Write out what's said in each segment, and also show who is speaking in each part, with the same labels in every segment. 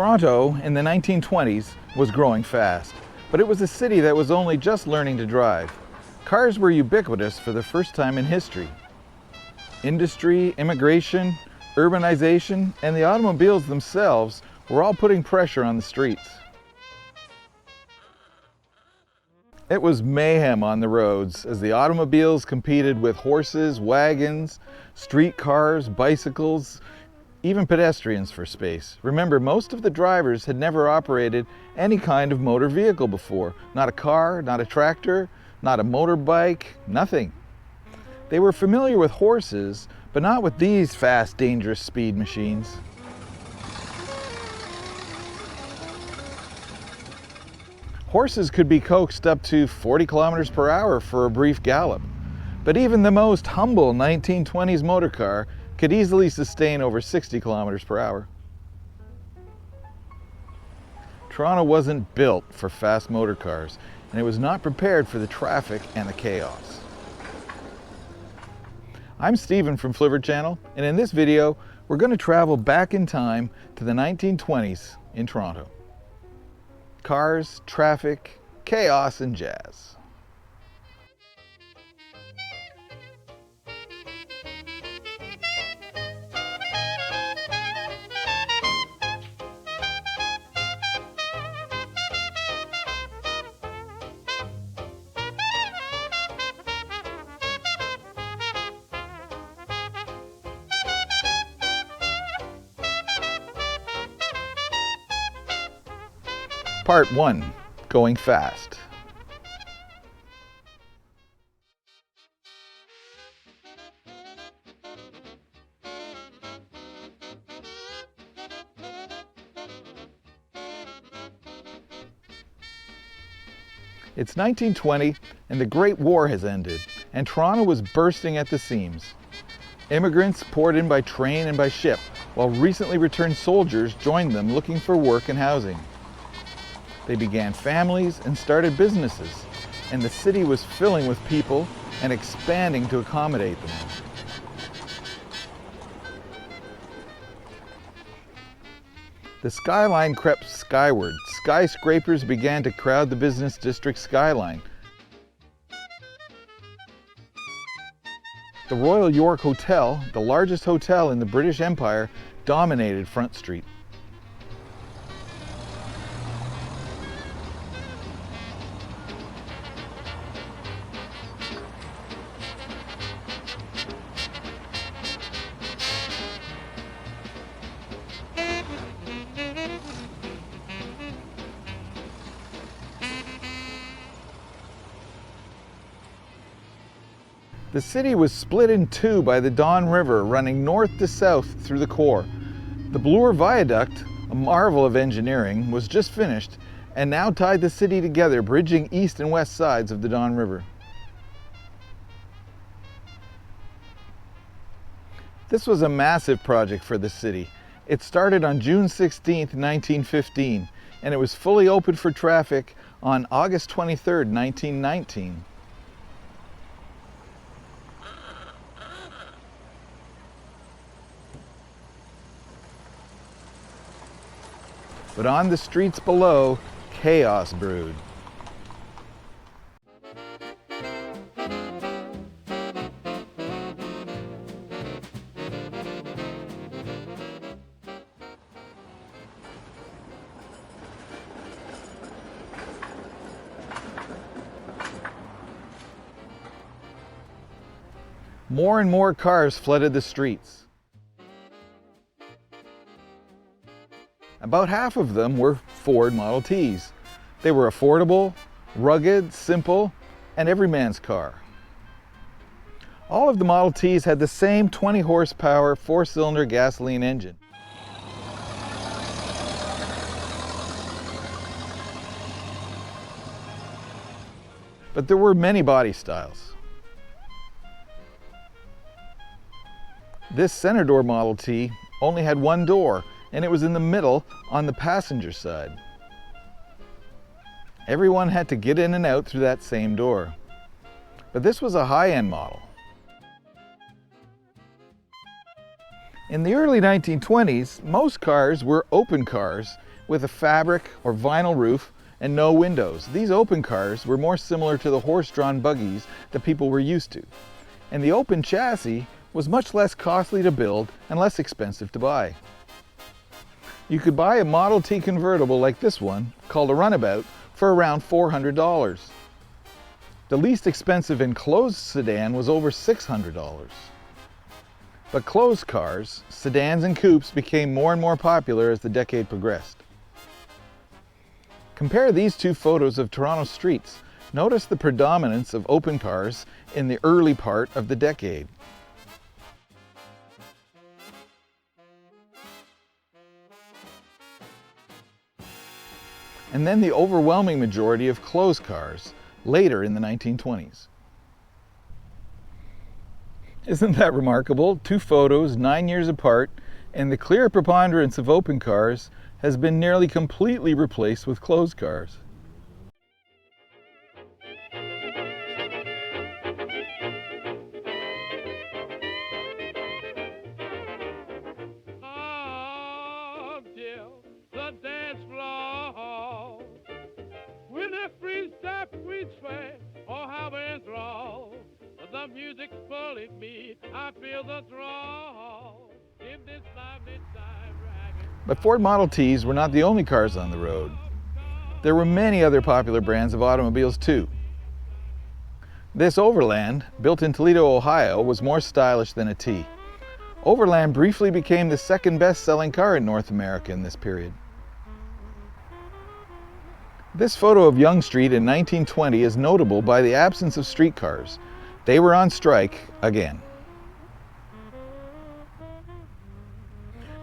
Speaker 1: Toronto in the 1920s was growing fast, but it was a city that was only just learning to drive. Cars were ubiquitous for the first time in history. Industry, immigration, urbanization, and the automobiles themselves were all putting pressure on the streets. It was mayhem on the roads as the automobiles competed with horses, wagons, streetcars, bicycles, even pedestrians for space. Remember, most of the drivers had never operated any kind of motor vehicle before. Not a car, not a tractor, not a motorbike, nothing. They were familiar with horses, but not with these fast, dangerous speed machines. Horses could be coaxed up to 40 kilometers per hour for a brief gallop, but even the most humble 1920s motor car could easily sustain over 60 kilometers per hour. Toronto wasn't built for fast motor cars, and it was not prepared for the traffic and the chaos. I'm Stephen from Flivver Channel, and in this video, we're going to travel back in time to the 1920s in Toronto. Cars, traffic, chaos, and jazz. Part 1. Going fast. It's 1920 and the Great War has ended, and Toronto was bursting at the seams. Immigrants poured in by train and by ship, while recently returned soldiers joined them looking for work and housing. They began families and started businesses, and the city was filling with people and expanding to accommodate them. The skyline crept skyward. Skyscrapers began to crowd the business district skyline. The Royal York Hotel, the largest hotel in the British Empire, dominated Front Street. The city was split in two by the Don River running north to south through the core. The Bloor Viaduct, a marvel of engineering, was just finished and now tied the city together, bridging east and west sides of the Don River. This was a massive project for the city. It started on June 16, 1915, and it was fully open for traffic on August 23, 1919. But on the streets below, chaos brewed. More and more cars flooded the streets. About half of them were Ford Model Ts. They were affordable, rugged, simple, and every man's car. All of the Model Ts had the same 20 horsepower, 4-cylinder gasoline engine. But there were many body styles. This center door Model T only had one door, and it was in the middle on the passenger side. Everyone had to get in and out through that same door. But this was a high-end model. In the early 1920s, most cars were open cars, with a fabric or vinyl roof and no windows. These open cars were more similar to the horse-drawn buggies that people were used to. And the open chassis was much less costly to build and less expensive to buy. You could buy a Model T convertible like this one, called a runabout, for around $400. The least expensive enclosed sedan was over $600. But closed cars, sedans and coupes became more and more popular as the decade progressed. Compare these two photos of Toronto streets. Notice the predominance of open cars in the early part of the decade. And then the overwhelming majority of closed cars later in the 1920s. Isn't that remarkable? Two photos 9 years apart, and the clear preponderance of open cars has been nearly completely replaced with closed cars.
Speaker 2: The music's pulling me, I feel the draw in this lively time.
Speaker 1: But Ford Model Ts were not the only cars on the road. There were many other popular brands of automobiles too. This Overland, built in Toledo, Ohio, was more stylish than a T. Overland briefly became the second best-selling car in North America in this period. This photo of Yonge Street in 1920 is notable by the absence of streetcars. They were on strike again.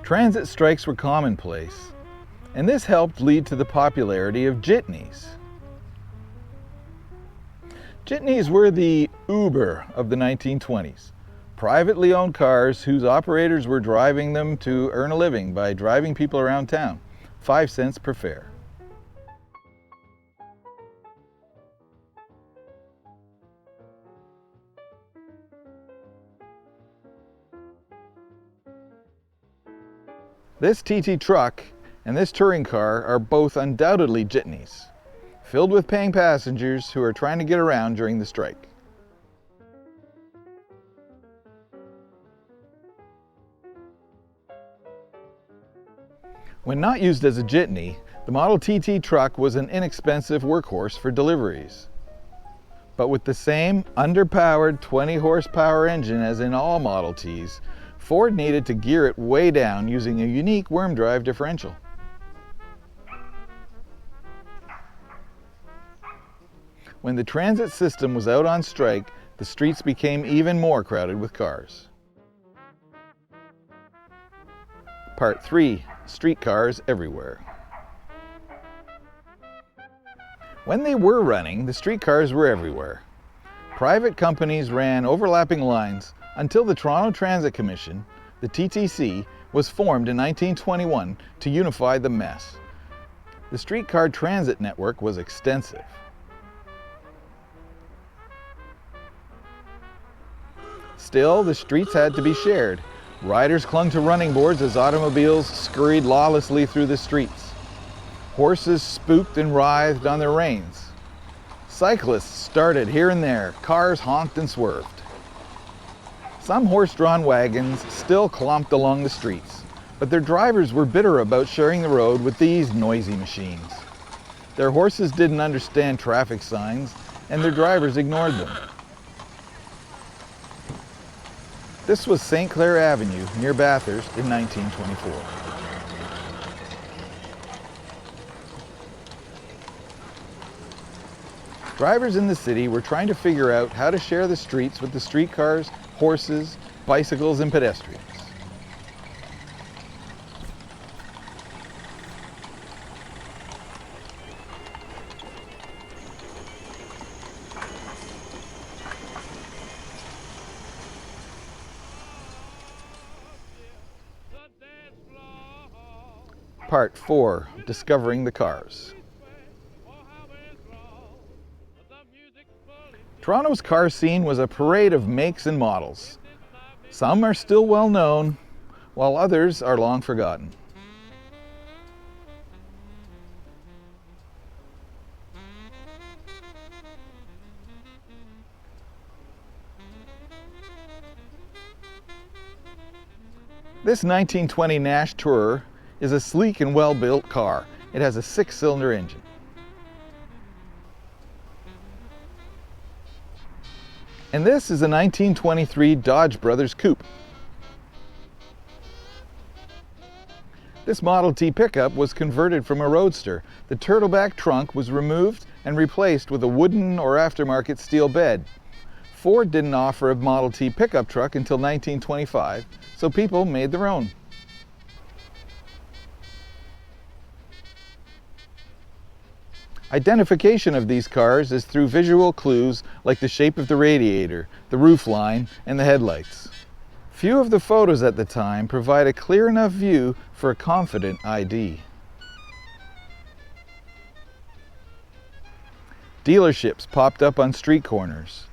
Speaker 1: Transit strikes were commonplace, and this helped lead to the popularity of jitneys. Jitneys were the Uber of the 1920s, privately owned cars whose operators were driving them to earn a living by driving people around town, 5 cents per fare. This TT truck and this touring car are both undoubtedly jitneys, filled with paying passengers who are trying to get around during the strike. When not used as a jitney, the Model TT truck was an inexpensive workhorse for deliveries. But with the same underpowered 20 horsepower engine as in all Model Ts, Ford needed to gear it way down using a unique worm drive differential. When the transit system was out on strike, the streets became even more crowded with cars. Part 3. Streetcars everywhere. When they were running, the streetcars were everywhere. Private companies ran overlapping lines until the Toronto Transit Commission, the TTC, was formed in 1921 to unify the mess. The streetcar transit network was extensive. Still, the streets had to be shared. Riders clung to running boards as automobiles scurried lawlessly through the streets. Horses spooked and writhed on their reins. Cyclists started here and there. Cars honked and swerved. Some horse-drawn wagons still clomped along the streets, but their drivers were bitter about sharing the road with these noisy machines. Their horses didn't understand traffic signs, and their drivers ignored them. This was St. Clair Avenue near Bathurst in 1924. Drivers in the city were trying to figure out how to share the streets with the streetcars, horses, bicycles, and pedestrians. Part 4. Discovering the cars. Toronto's car scene was a parade of makes and models. Some are still well known, while others are long forgotten. This 1920 Nash Tourer is a sleek and well-built car. It has a 6-cylinder engine. And this is a 1923 Dodge Brothers Coupe. This Model T pickup was converted from a Roadster. The turtleback trunk was removed and replaced with a wooden or aftermarket steel bed. Ford didn't offer a Model T pickup truck until 1925, so people made their own. Identification of these cars is through visual clues like the shape of the radiator, the roof line, and the headlights. Few of the photos at the time provide a clear enough view for a confident ID. Dealerships popped up on street corners.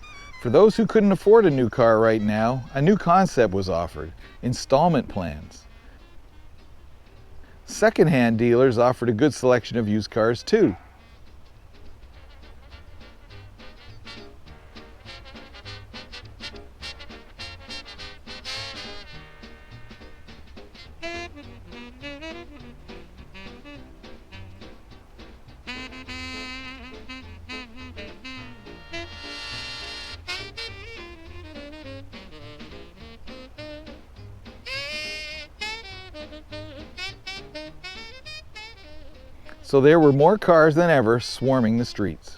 Speaker 1: For those who couldn't afford a new car right now, a new concept was offered: installment plans. Second-hand dealers offered a good selection of used cars too. So there were more cars than ever swarming the streets.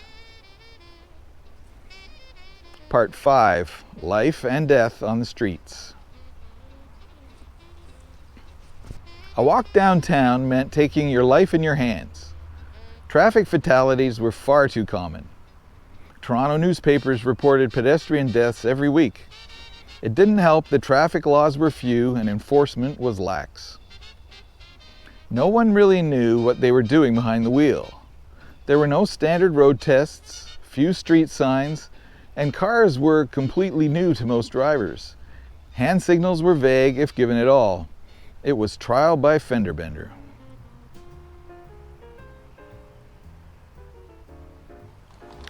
Speaker 1: Part 5, Life and Death on the Streets. A walk downtown meant taking your life in your hands. Traffic fatalities were far too common. Toronto newspapers reported pedestrian deaths every week. It didn't help that traffic laws were few and enforcement was lax. No one really knew what they were doing behind the wheel. There were no standard road tests, few street signs, and cars were completely new to most drivers. Hand signals were vague, if given at all. It was trial by fender bender.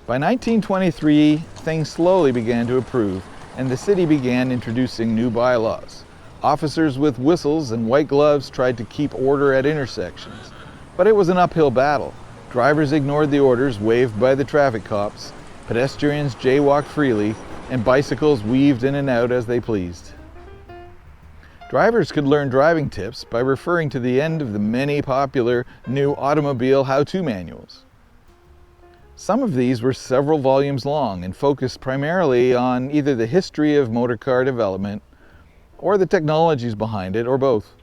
Speaker 1: By 1923, things slowly began to improve, and the city began introducing new bylaws. Officers with whistles and white gloves tried to keep order at intersections, but it was an uphill battle. Drivers ignored the orders waved by the traffic cops, pedestrians jaywalked freely, and bicycles weaved in and out as they pleased. Drivers could learn driving tips by referring to the end of the many popular new automobile how-to manuals. Some of these were several volumes long and focused primarily on either the history of motor car development or the technologies behind it, or both.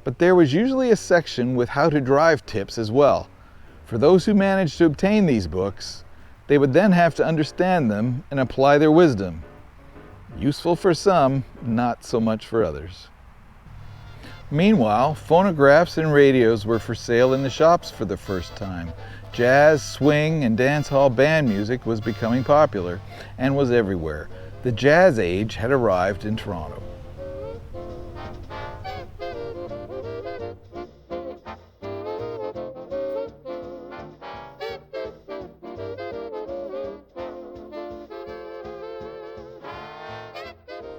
Speaker 1: But there was usually a section with how to drive tips as well. For those who managed to obtain these books, they would then have to understand them and apply their wisdom. Useful for some, not so much for others. Meanwhile, phonographs and radios were for sale in the shops for the first time. Jazz, swing, and dance hall band music was becoming popular and was everywhere. The jazz age had arrived in Toronto.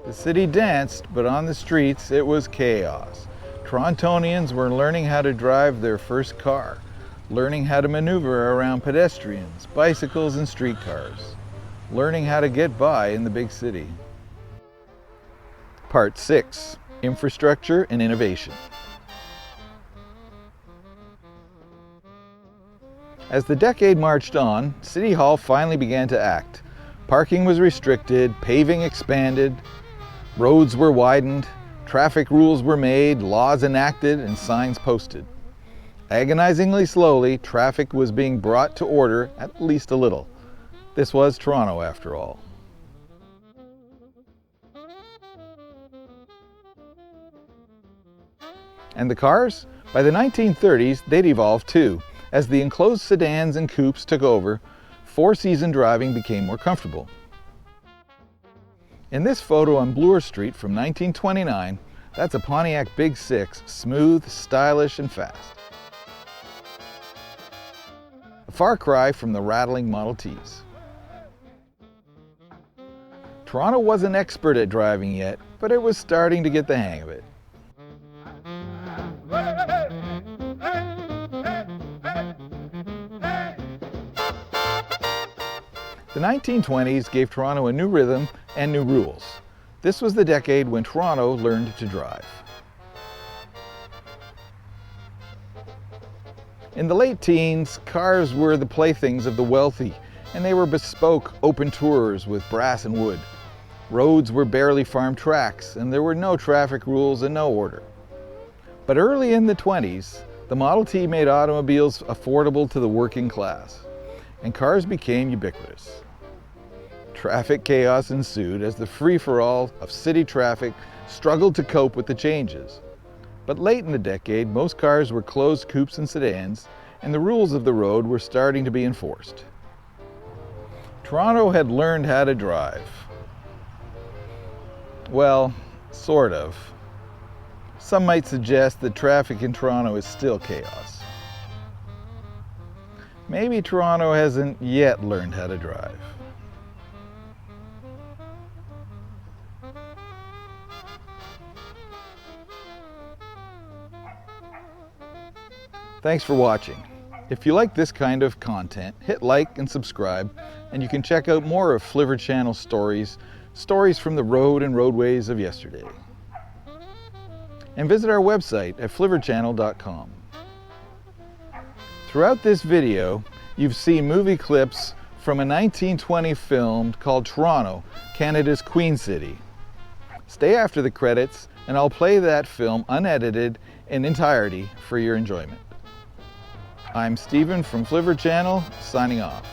Speaker 1: The city danced, but on the streets it was chaos. Torontonians were learning how to drive their first car, learning how to maneuver around pedestrians, bicycles, and streetcars, learning how to get by in the big city. Part 6, Infrastructure and Innovation. As the decade marched on, City Hall finally began to act. Parking was restricted, paving expanded, roads were widened, traffic rules were made, laws enacted, and signs posted. Agonizingly slowly, traffic was being brought to order, at least a little. This was Toronto, after all. And the cars? By the 1930s, they'd evolved too. As the enclosed sedans and coupes took over, four-season driving became more comfortable. In this photo on Bloor Street from 1929, that's a Pontiac Big Six, smooth, stylish, and fast. A far cry from the rattling Model Ts. Toronto wasn't expert at driving yet, but it was starting to get the hang of it. The 1920s gave Toronto a new rhythm and new rules. This was the decade when Toronto learned to drive. In the late teens, cars were the playthings of the wealthy, and they were bespoke, open tours with brass and wood. Roads were barely farm tracks, and there were no traffic rules and no order. But early in the 20s, the Model T made automobiles affordable to the working class, and cars became ubiquitous. Traffic chaos ensued as the free-for-all of city traffic struggled to cope with the changes. But late in the decade, most cars were closed coupes and sedans, and the rules of the road were starting to be enforced. Toronto had learned how to drive. Well, sort of. Some might suggest that traffic in Toronto is still chaos. Maybe Toronto hasn't yet learned how to drive. Thanks for watching. If you like this kind of content, hit like and subscribe, and you can check out more of Flivver Channel stories from the road and roadways of yesterday. And visit our website at flivverchannel.com. Throughout this video, you've seen movie clips from a 1920 film called Toronto, Canada's Queen City. Stay after the credits, and I'll play that film unedited in entirety for your enjoyment. I'm Stephen from Flivver Channel, signing off.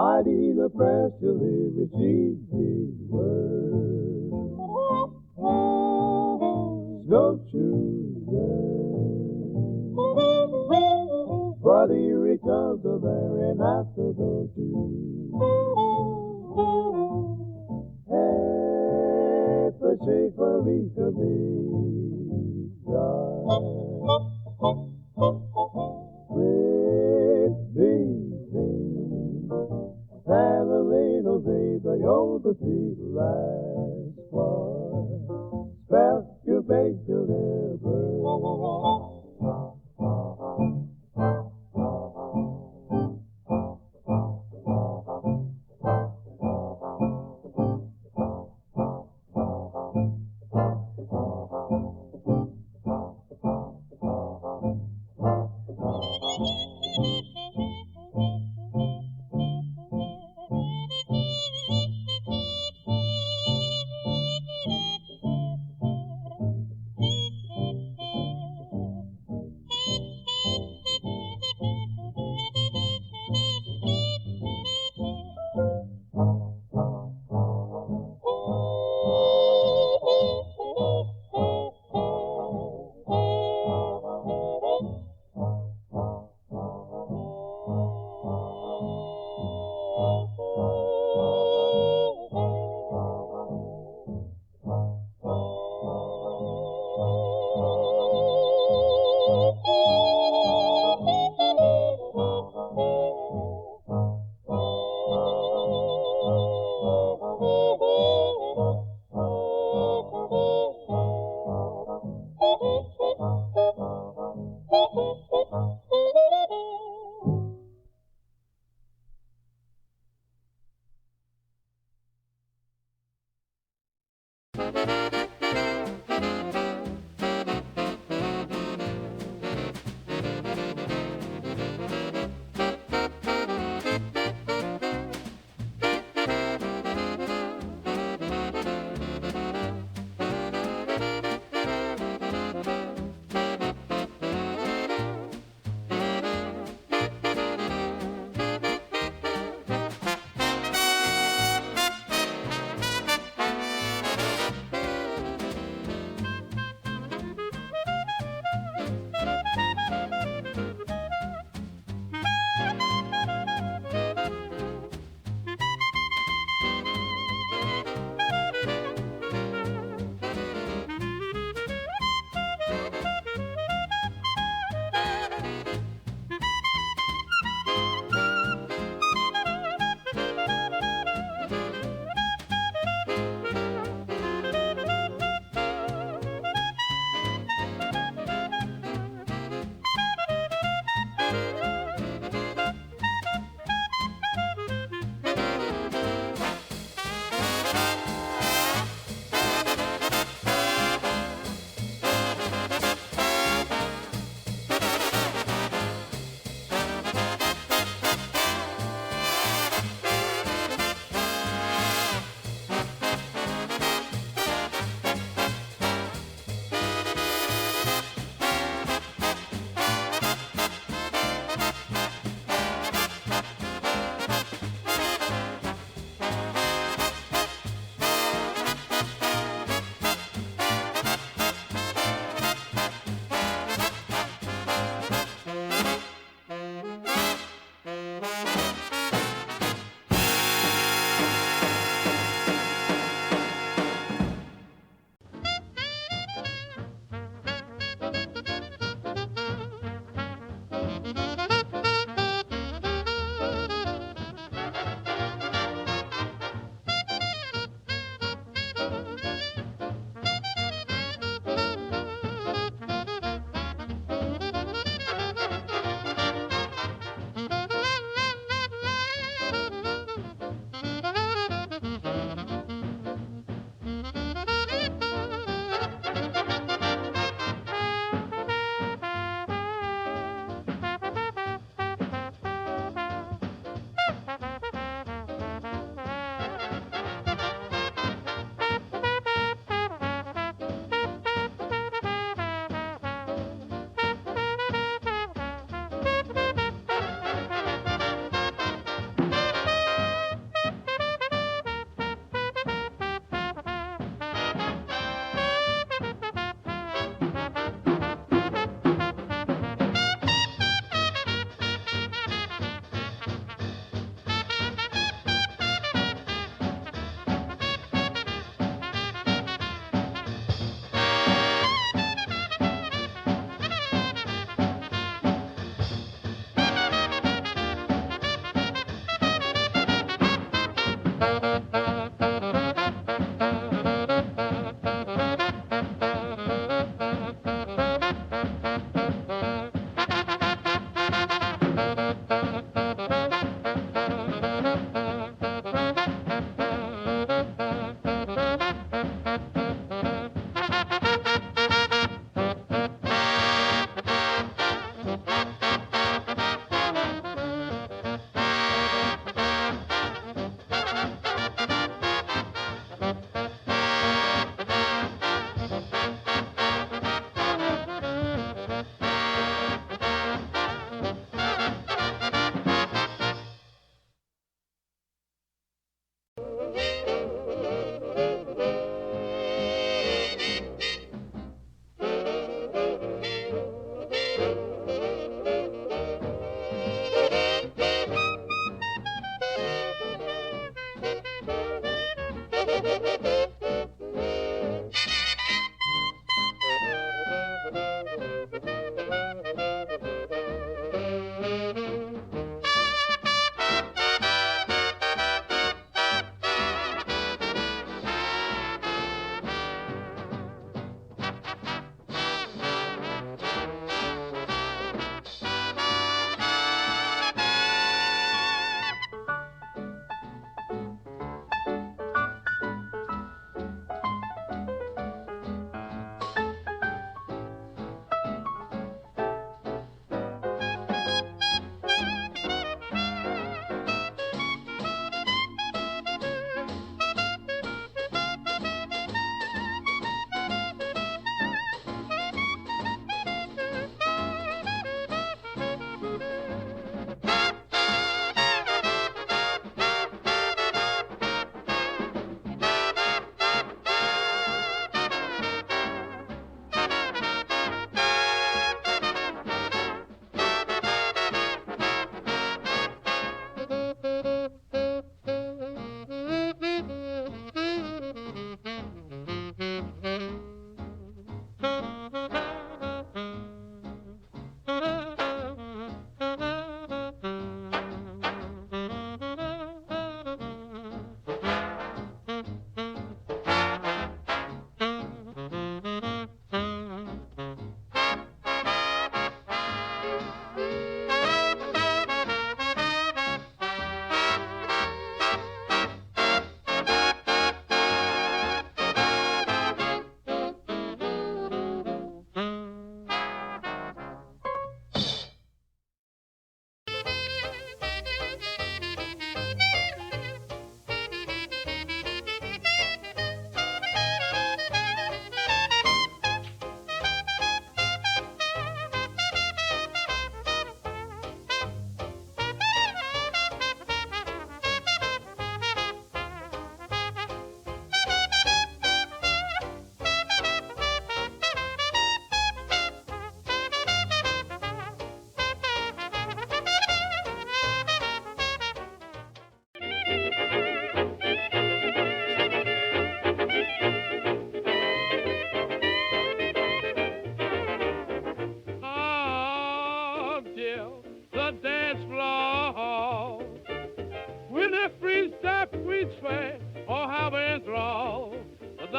Speaker 3: I need a press to live with Jesus' word. Snowshoes there, but he returns to there and after the two. Hey, shake for me to be done. With these things, Savalino say the older sea last one. Spell you beg to never.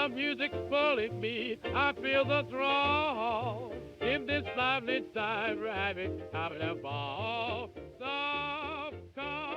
Speaker 2: the music's pulling me, I feel the draw. In this lively time, we're having a ball. Soft car.